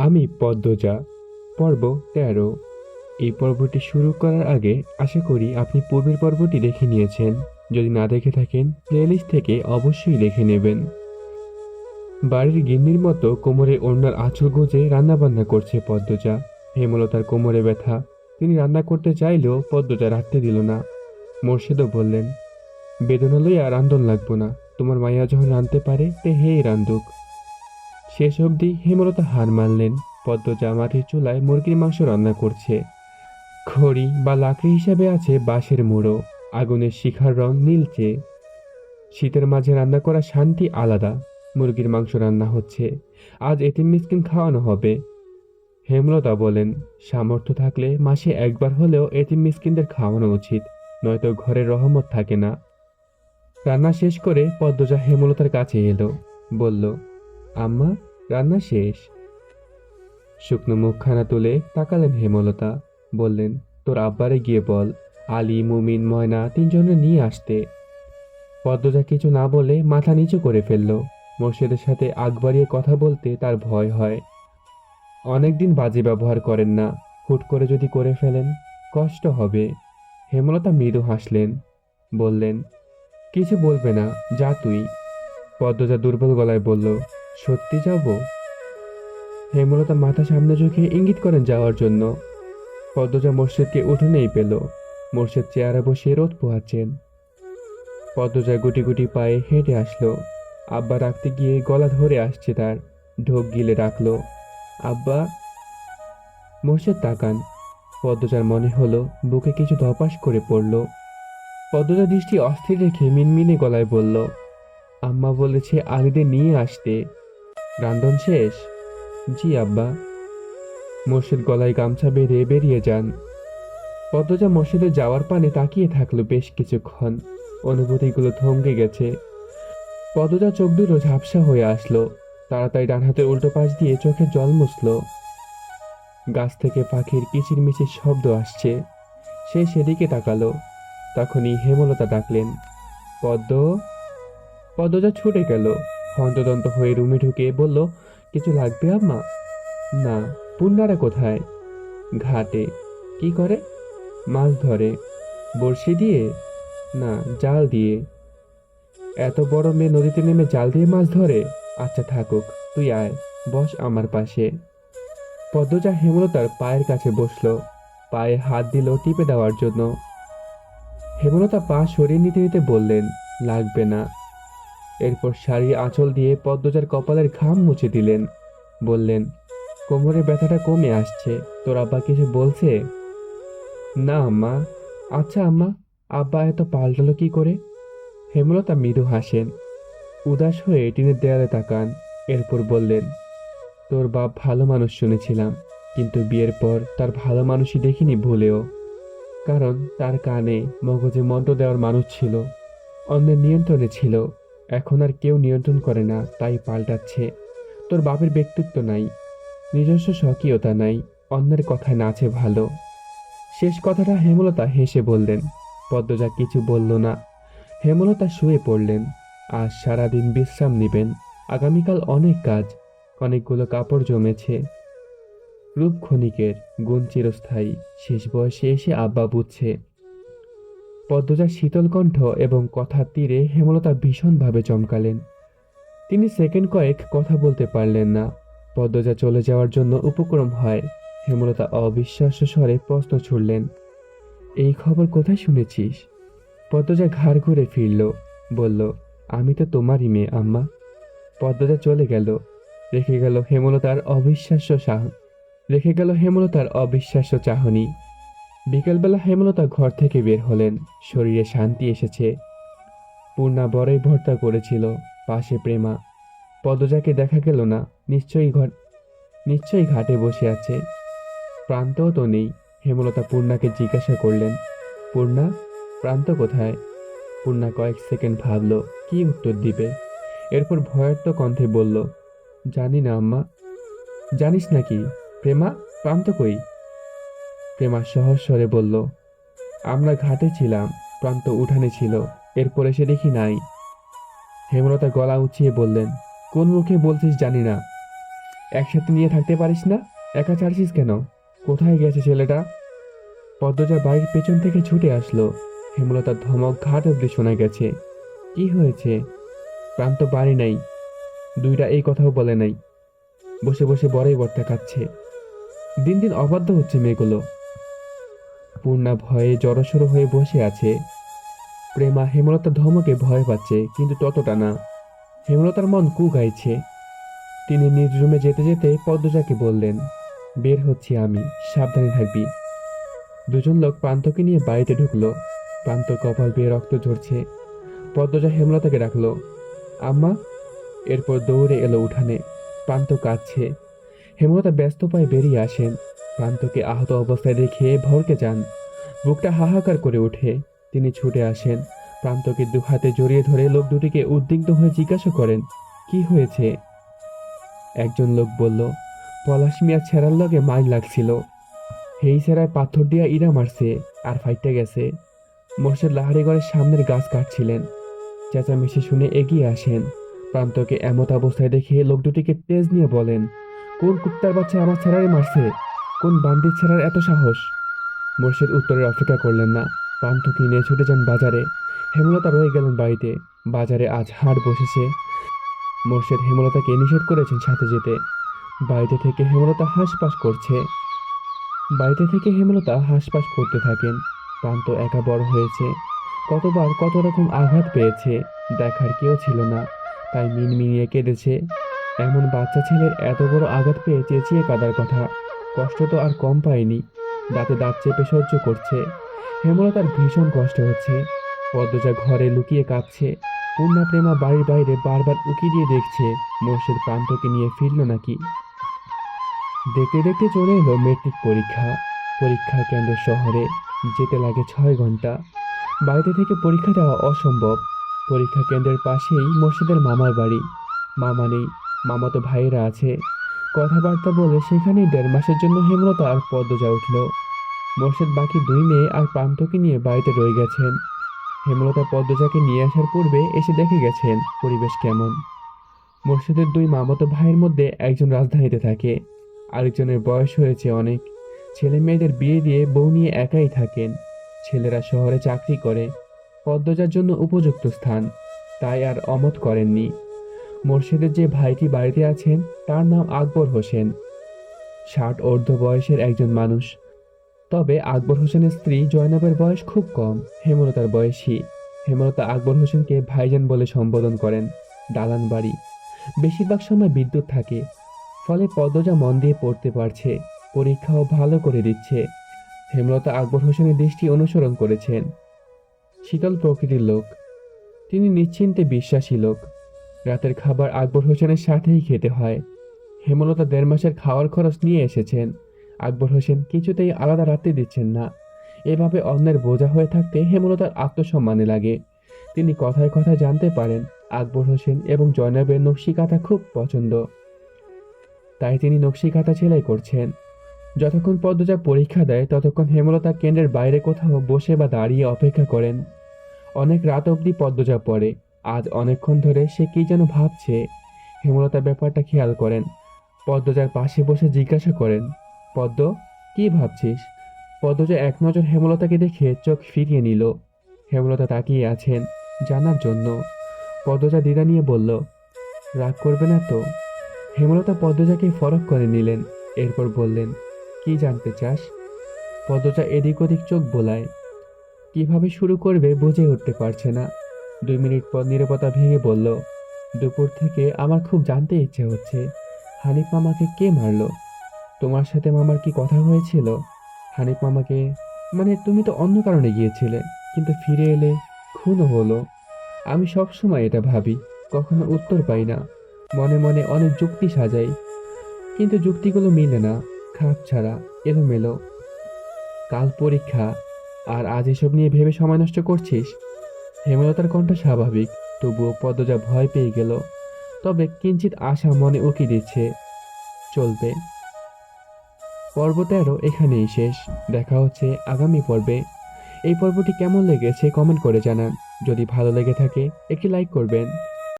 আমি পদ্মজা। পর্ব ১৩। এই পর্বটি শুরু করার আগে আশা করি আপনি পূর্বের পর্বটি দেখে নিয়েছেন। যদি না দেখে থাকেন প্লেলিস্ট থেকে অবশ্যই দেখে নেবেন। বাড়ির গিন্নির মতো কোমরে ওড়নার আঁচল গুঁজে রান্নাবান্না করছে পদ্মজা। হেমলতার কোমরে ব্যথা। তিনি রান্না করতে চাইলেও পদ্মজা রাখতে দিল না। মোর্শেদও বললেন, বেদনা লইয়া রান্ধন লাগবো না, তোমার মাইয়া যখন রাঁধতে পারে তে হেই রান্ধুক। শেষ অবধি হেমলতা হার মানলেন। পদ্মজা মাটির চুলায় মুরগির মাংস রান্না করছে। খড়ি বা লাকড়ি হিসাবে আছে বাঁশের মুড়ো। আগুনের শিখার রং নীলচে। শীতের মাঝে রান্না করা শান্তি আলাদা। মুরগির মাংস রান্না হচ্ছে। আজ এতিম মিসকিন খাওয়ানো হবে। হেমলতা বলেন, সামর্থ্য থাকলে মাসে একবার হলেও এতিম মিসকিনদের খাওয়ানো উচিত, নয়তো ঘরে রহমত থাকে না। রান্না শেষ করে পদ্মজা হেমলতার কাছে এলো। বলল, আম্মা, রান্না শেষ। শুকনো মুখখানা তুলে তাকালেন হেমলতা। বললেন, তোর আব্বারে গিয়ে বল আলী, মুমিন, ময়না তিনজনে নিয়ে আসতে। পদ্মজা কিছু না বলে মাথা নিচু করে ফেলল। মোর্শেদের সাথে আগ বাড়িয়ে কথা বলতে তার ভয় হয়। অনেকদিন বাজে ব্যবহার করেন না, হুট করে যদি করে ফেলেন কষ্ট হবে। হেমলতা মৃদু হাসলেন। বললেন, কিছু বলবে না, যা তুই। পদ্মজা দুর্বল গলায় বলল, সত্যি যাব? হেমলতা মাথা সামনে ঝুঁকে ইঙ্গিত করেন যাওয়ার জন্য। পদ্মজা মোর্শেদকে উঠোনেই পেল। মোর্শেদ চেয়ারে বসে রোদ পোহাচ্ছেন। পদ্মজা গুটি গুটি পায়ে হেঁটে আসলো। আব্বা রাখতে গিয়ে গলা ধরে আসছে তার। ঢোক গিলে ডাকলো, আব্বা। মোর্শেদ তাকান। পদ্মজার মনে হলো বুকে কিছু ধপাস করে পড়ল। পদ্মজা দৃষ্টি অস্থির রেখে মিনমিনে গলায় বলল, আম্মা বলেছে আলীদের নিয়ে আসতে। রান্ধন শেষ? জি আব্বা। মোর্শেদ গলায় গামছা বেঁধে বেরিয়ে যান। পদ্মজা মসজিদে যাওয়ার পানে তাকিয়ে থাকলো বেশ কিছুক্ষণ। অনুভূতিগুলো থমকে গেছে। পদ্মজা চোখ দুটো ঝাপসা হয়ে আসলো। তাড়াতাড়ি ডান হাতের উল্টো পাশ দিয়ে চোখে জল মুছল। গাছ থেকে পাখির কিচিরমিচির শব্দ আসছে। সে সেদিকে তাকালো। তখনই হেমলতা ডাকলেন, পদ্ম। পদ্মজা ছুটে গেল। হন্তদন্ত হয়ে রুমে ঢুকে বলল, কিছু লাগবে আম্মা? না। পুন্নারা কোথায়? ঘাটে। কি করে? মাছ ধরে। বড়শি দিয়ে? না, জাল দিয়ে। এত বড় মেয়ে নদীতে নেমে জাল দিয়ে মাছ ধরে? আচ্ছা থাকুক, তুই আয়, বস আমার পাশে। পদ্মজা হেমলতার পায়ের কাছে বসলো। পায়ে হাত দিল টিপে দেওয়ার জন্য। হেমলতা পা সরিয়ে নিতে নিতে বললেন, লাগবে না। এরপর শাড়ির আঁচল দিয়ে পদ্মজার কপালের ঘাম মুছে দিলেন। বললেন, কোমরে ব্যথাটা কমে আসছে, তোর আব্বা কিছু বলছে? না আম্মা। আচ্ছা আম্মা, আব্বা এত পাল্টালো কি করে? হেমলতা মৃদু হাসেন। উদাস হয়ে টিনের দেয়ালে তাকান। এরপর বললেন, তোর বাপ ভালো মানুষ শুনেছিলাম, কিন্তু বিয়ের পর তার ভালো মানুষই দেখিনি ভুলেও। কারণ তার কানে মগজে মন্ত্র দেওয়ার মানুষ ছিল, অন্যের নিয়ন্ত্রণে ছিল। এখন আর কেউ নিয়ন্ত্রণ করে না, তাই পাল্টাচ্ছে। তোর বাপের ব্যক্তিত্ব নাই, নিজস্ব স্বকীয়তা নাই, অন্যের কথায় নাচে ভালো। শেষ কথাটা হেমলতা হেসে বললেন। পদ্মজা কিছু বলল না। হেমলতা শুয়ে পড়লেন। আজ সারাদিন বিশ্রাম নেবেন। আগামীকাল অনেক কাজ। অনেকগুলো কাপড় জমেছে। রূপ ক্ষণিকের, গুণ চিরস্থায়ী। শেষ বয়সে এসে আব্বা বুঝছে। পদ্মজার শীতল কণ্ঠ এবং কথার তীরে হেমলতা ভীষণভাবে চমকালেন। তিনি সেকেন্ড কয়েক কথা বলতে পারলেন না। পদ্মজা চলে যাওয়ার জন্য উপক্রম হয়। হেমলতা অবিশ্বাস্য স্বরে প্রশ্ন ছুড়লেন, এই খবর কোথায় শুনেছিস? পদ্মজা ঘাড় ঘুরে ফিরল। বলল, আমি তো তোমারই মেয়ে আম্মা। পদ্মজা চলে গেল। রেখে গেল হেমলতার অবিশ্বাস্য সাহ রেখে গেল হেমলতার অবিশ্বাস্য চাহনি। বিকেলবেলা হেমলতা ঘর থেকে বের হলেন। শরীরে শান্তি এসেছে। পূর্ণা বড়ই ভর্তা করেছিল। পাশে প্রেমা। পদ্মজাকে দেখা গেল না। নিশ্চয়ই ঘাটে বসে আছে। প্রান্তও তো নেই। হেমলতা পূর্ণাকে জিজ্ঞাসা করলেন, পূর্ণা, প্রান্ত কোথায়? পূর্ণা কয়েক সেকেন্ড ভাবল কি উত্তর দিবে। এরপর ভয়ার্ত কণ্ঠে বলল, জানি না আম্মা। জানিস নাকি? প্রেমা, প্রান্ত কই? প্রেমা সহজ স্বরে বলল, আমরা ঘাটে ছিলাম, প্রান্ত উঠানে ছিল, এরপর এসে দেখি নাই। হেমলতা গলা উঁচিয়ে বললেন, কোন মুখে বলছিস জানি না। একসাথে নিয়ে থাকতে পারিস না? একা ছাড়ছিস কেন? কোথায় গেছে ছেলেটা? পদ্মজা বাড়ির পেছন থেকে ছুটে আসলো। হেমলতার ধমক ঘাট অব্দি শোনা গেছে। কি হয়েছে? প্রান্ত বাড়ি নাই, দুইটা এই কথাও বলে নাই। বসে বসে বড়াই বর্তা খাচ্ছে। দিন দিন অবাধ্য হচ্ছে মেয়েগুলো। পূর্ণা ভয়ে জড়সড় হয়ে বসে আছে। প্রেমা হেমলতার ধমকে ভয় পাচ্ছে, কিন্তু ততটা না। হেমলতার মন কু গাইছে। তিনি নিজ রুমে যেতে যেতে পদ্মজাকে বললেন, বের হচ্ছি আমি, সাবধানে থাকবি। দুজন লোক প্রান্তকে নিয়ে বাড়িতে ঢুকলো। প্রান্তর কপাল বেয়ে রক্ত ঝরছে। পদ্মজা হেমলতাকে ডাকলো, আম্মা। এরপর দৌড়ে এলো উঠানে। প্রান্ত কাঁদছে। হেমলতা ব্যস্ত পায়ে বেরিয়ে আসেন। প্রান্তকে আহত অবস্থায় দেখে ভরকে যান। বুকটা হাহাকার করে ওঠে। তিনি ছুটে আসেন। প্রান্তকে দু হাতে জড়িয়ে ধরে লোক দুটিকে উদ্বিগ্ন হয়ে জিজ্ঞাসা করেন, কি হয়েছে? একজন লোক বলল, পলাশ মিয়া ছেঁড়ার লগে মাইল লাগছিল। হেই ছেঁড়ায় পাথর দিয়া ইরা মারছে, আর ফাইটটা গেছে। মোর্শেদ লাহারিগড়ের সামনের গাছ কাটছিলেন। চেঁচামেচি শুনে এগিয়ে আসেন। প্রান্তকে এমত অবস্থায় দেখে লোক দুটিকে তেজ নিয়ে বলেন, কোন কুত্তার বাচ্চা আমার ছেঁড়ারে মারছে? কোন বান্দির ছেঁড়ার এত সাহস? মোর্শেদ উত্তরের অপেক্ষা করলেন না। প্রান্তকে নিয়ে ছুটে যান বাজারে। হেমলতা রয়ে গেলেন বাড়িতে। বাজারে আজ হাট বসেছে। মোর্শেদ হেমলতাকে নিষেধ করেছেন সাথে যেতে। বাড়িতে থেকে হেমলতা হাঁসফাঁস করছে। বাড়িতে থেকে হেমলতা হাঁসফাঁস করতে থাকেন। প্রান্ত একা বড় হয়েছে। কতবার কত রকম আঘাত পেয়েছে, দেখার কেউ ছিল না। তাই মিনমিনিয়ে কেঁদেছে। এমন বাচ্চা ছেলের এত বড় আঘাত পেয়ে চেঁচিয়ে কাঁদার কথা। কষ্ট তো আর কম পায়নি। দাঁতে দাঁত চেপে সহ্য করছে। হেমলতার ভীষণ কষ্ট হচ্ছে। পদ্মজা ঘরে লুকিয়ে কাঁদছে। পূর্ণা প্রেমা বাড়ির বাইরে বারবার উকি দিয়ে দেখছে মোর্শেদ প্রান্তকে নিয়ে ফিরল নাকি। দেখতে দেখতে চলে এলো মেট্রিক পরীক্ষা। পরীক্ষা কেন্দ্র শহরে। যেতে লাগে 6 ঘন্টা। বাড়িতে থেকে পরীক্ষা দেওয়া অসম্ভব। পরীক্ষা কেন্দ্রের পাশেই মোর্শেদের মামার বাড়ি। মামা নেই, মামাতো ভাইয়েরা আছে। কথাবার্তা বলে সেখানেই 1.5 মাসের জন্য হেমলতা আর পদ্মজা উঠল। মোর্শেদ বাকি 2 মেয়ে আর প্রান্তকে নিয়ে বাড়িতে রয়ে গেছেন। হেমলতা পদ্মজাকে নিয়ে আসার পূর্বে এসে দেখে গেছেন পরিবেশ কেমন। মোর্শেদের 2 মামাতো ভাইয়ের মধ্যে একজন রাজধানীতে থাকে, আরেকজনের বয়স হয়েছে অনেক। ছেলে মেয়েদের বিয়ে দিয়ে বউ নিয়ে একাই থাকেন। ছেলেরা শহরে চাকরি করে। পদ্মজার জন্য উপযুক্ত স্থান, তাই আর অমত করেননি। মোর্শেদের যে ভাইটি বাড়িতে আছেন তার নাম আকবর হোসেন। 60 ঊর্ধ্ব বয়সের একজন মানুষ। তবে আকবর হোসেনের স্ত্রী জয়নবের বয়স খুব কম, হেমলতার বয়সী। হেমলতা আকবর হোসেনকে ভাইজান বলে সম্বোধন করেন। দালান বাড়ি, বেশিরভাগ সময় বিদ্যুৎ থাকে। ফলে পদ্মজা মন দিয়ে পড়তে পারছে। পরীক্ষাও ভালো করে দিচ্ছে। হেমলতা আকবর হোসেনের দৃষ্টি অনুসরণ করেছেন। শীতল প্রকৃতির লোক। তিনি নিশ্চিন্তে বিশ্বাসী লোক। রাতের খাবার আকবর হোসেনের সাথেই খেতে হয়। হেমলতা 1.5 মাসের খাওয়ার খরচ নিয়ে এসেছেন। আকবর হোসেন কিছুতেই আলাদা রাখতে দিচ্ছেন না। এভাবে অন্যের বোঝা হয়ে থাকতে হেমলতার আত্মসম্মানে লাগে। তিনি কথায় কথায় জানতে পারেন আকবর হোসেন এবং জয়নবের নকশি কাঁথা খুব পছন্দ। তাই তিনি নকশি কাঁথা সেলাই করছেন। যতক্ষণ পদ্মজা পরীক্ষা দেয় ততক্ষণ হেমলতা কেন্দ্রের বাইরে কোথাও বসে বা দাঁড়িয়ে অপেক্ষা করেন। অনেক রাত অবধি পদ্মজা পড়ে। আজ অনেকক্ষণ ধরে সে কি যেন ভাবছে। হেমলতা ব্যাপারটা খেয়াল করেন। পদ্মজার পাশে বসে জিজ্ঞাসা করেন, পদ্ম, কি ভাবছিস? পদ্মজা এক নজর হেমলতাকে দেখে চোখ ফিরিয়ে নিল। হেমলতা তাকিয়ে আছেন জানার জন্য। পদ্মজা দ্বিধা নিয়ে বলল, রাগ করবে না তো? হেমলতা পদ্মজাকে ফরক করে নিলেন। এরপর বললেন, কি জানতে চাস? পদ্মজা এদিক ওদিক চোখ বোলায়। কিভাবে শুরু করবে বুঝে উঠতে পারছে না। 2 মিনিট পর নীরবতা ভেঙে বলল, দুপুর থেকে আমার খুব জানতে ইচ্ছে হচ্ছে, হানিফ মামাকে কে মারলো? তোমার সাথে মামার কি কথা হয়েছিল? হানিফ মামাকে, মানে তুমি তো অন্য কারণে গিয়েছিলে, কিন্তু ফিরে এলে খুনও হলো। আমি সব সময় এটা ভাবি, কখনো উত্তর পাই না। মনে মনে অনেক যুক্তি সাজাই, কিন্তু যুক্তিগুলো মিলে না। খাপ ছাড়া, এলোমেলো। কাল পরীক্ষা, আর আজ এসব নিয়ে ভেবে সময় নষ্ট করছিস? হেমলতার কণ্ঠ স্বাভাবিক, তবুও পদ্মজা ভয় পেয়ে গেল। তবে কিঞ্চিত আশা মনে উকি দিচ্ছে। চলবে। পর্ব 13 এখানেই শেষ। দেখা হচ্ছে আগামী পর্বে। এই পর্বটি কেমন লেগেছে কমেন্ট করে জানান। যদি ভালো লেগে থাকে একটি লাইক করবেন।